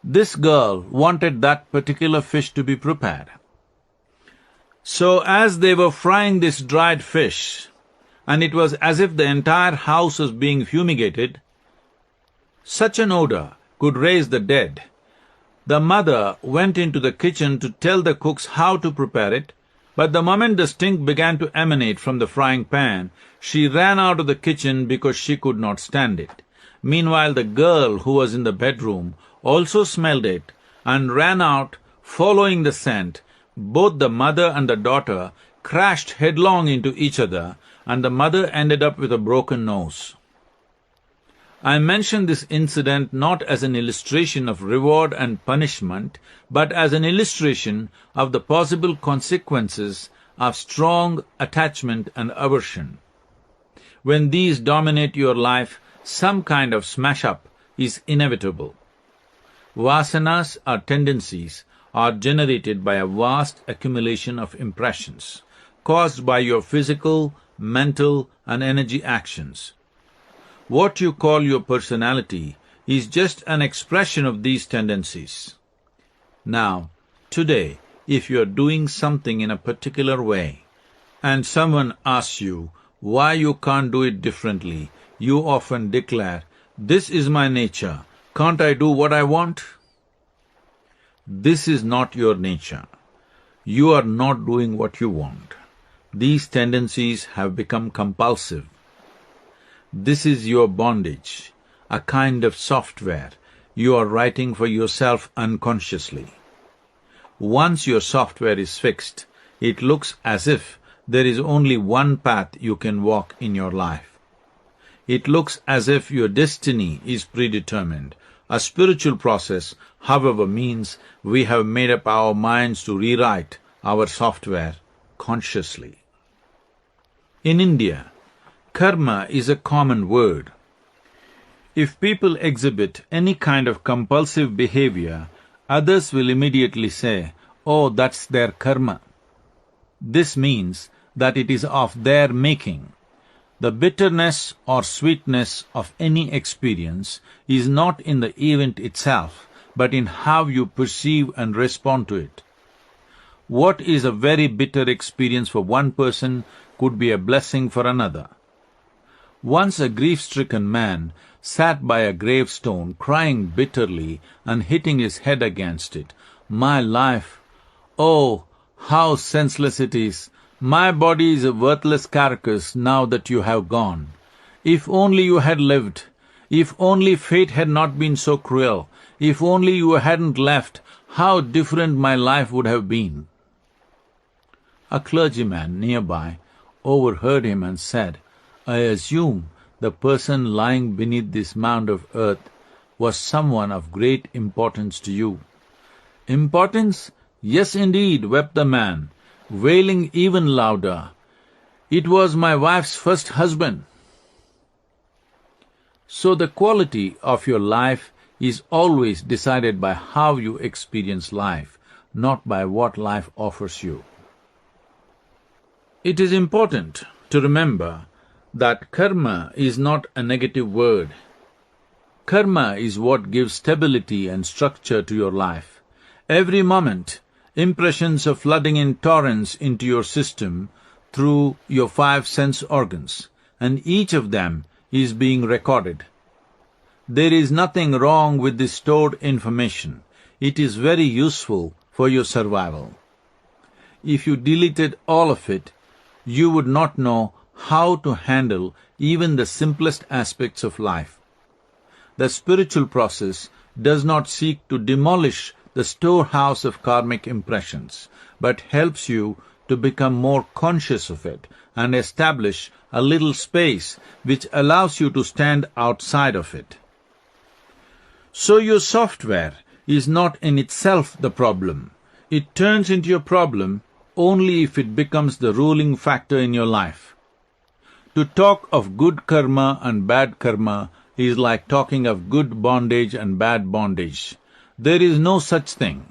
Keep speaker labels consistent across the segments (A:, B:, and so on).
A: This girl wanted that particular fish to be prepared. So as they were frying this dried fish, and it was as if the entire house was being fumigated, such an odor could raise the dead. The mother went into the kitchen to tell the cooks how to prepare it, but the moment the stink began to emanate from the frying pan, she ran out of the kitchen because she could not stand it. Meanwhile, the girl who was in the bedroom also smelled it and ran out, following the scent. Both the mother and the daughter crashed headlong into each other, and the mother ended up with a broken nose. I mention this incident not as an illustration of reward and punishment, but as an illustration of the possible consequences of strong attachment and aversion. When these dominate your life, some kind of smash-up is inevitable. Vasanas, or tendencies, are generated by a vast accumulation of impressions, caused by your physical, mental, and energy actions. What you call your personality is just an expression of these tendencies. Now, today, if you are doing something in a particular way, and someone asks you why you can't do it differently, you often declare, "This is my nature, can't I do what I want?" This is not your nature. You are not doing what you want. These tendencies have become compulsive. This is your bondage, a kind of software you are writing for yourself unconsciously. Once your software is fixed, it looks as if there is only one path you can walk in your life. It looks as if your destiny is predetermined. A spiritual process, however, means we have made up our minds to rewrite our software consciously. In India, karma is a common word. If people exhibit any kind of compulsive behavior, others will immediately say, "Oh, that's their karma." This means that it is of their making. The bitterness or sweetness of any experience is not in the event itself, but in how you perceive and respond to it. What is a very bitter experience for one person could be a blessing for another. Once a grief-stricken man sat by a gravestone crying bitterly and hitting his head against it. "My life, oh, how senseless it is! My body is a worthless carcass now that you have gone. If only you had lived, if only fate had not been so cruel, if only you hadn't left, how different my life would have been." A clergyman nearby overheard him and said, "I assume the person lying beneath this mound of earth was someone of great importance to you." "Importance? Yes, indeed," wept the man, wailing even louder. "It was my wife's first husband." So the quality of your life is always decided by how you experience life, not by what life offers you. It is important to remember that karma is not a negative word. Karma is what gives stability and structure to your life. Every moment, impressions are flooding in torrents into your system through your 5 sense organs, and each of them is being recorded. There is nothing wrong with this stored information. It is very useful for your survival. If you deleted all of it, you would not know how to handle even the simplest aspects of life. The spiritual process does not seek to demolish the storehouse of karmic impressions, but helps you to become more conscious of it and establish a little space which allows you to stand outside of it. So your software is not in itself the problem. It turns into a problem only if it becomes the ruling factor in your life. To talk of good karma and bad karma is like talking of good bondage and bad bondage. There is no such thing.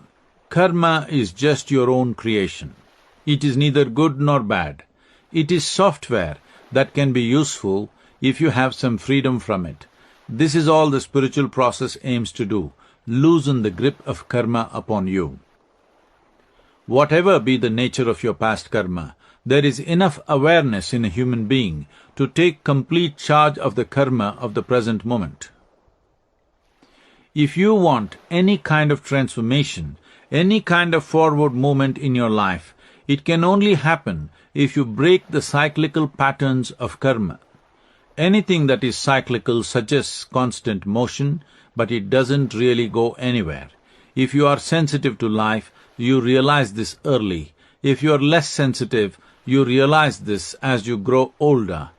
A: Karma is just your own creation. It is neither good nor bad. It is software that can be useful if you have some freedom from it. This is all the spiritual process aims to do, loosen the grip of karma upon you. Whatever be the nature of your past karma, there is enough awareness in a human being to take complete charge of the karma of the present moment. If you want any kind of transformation, any kind of forward movement in your life, it can only happen if you break the cyclical patterns of karma. Anything that is cyclical suggests constant motion, but it doesn't really go anywhere. If you are sensitive to life, you realize this early. If you are less sensitive, you realize this as you grow older.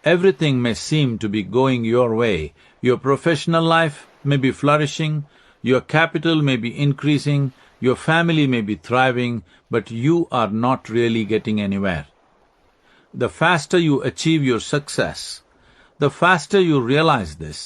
A: Everything may seem to be going your way. Your professional life may be flourishing, your capital may be increasing, your family may be thriving, but you are not really getting anywhere. The faster you achieve your success, the faster you realize this,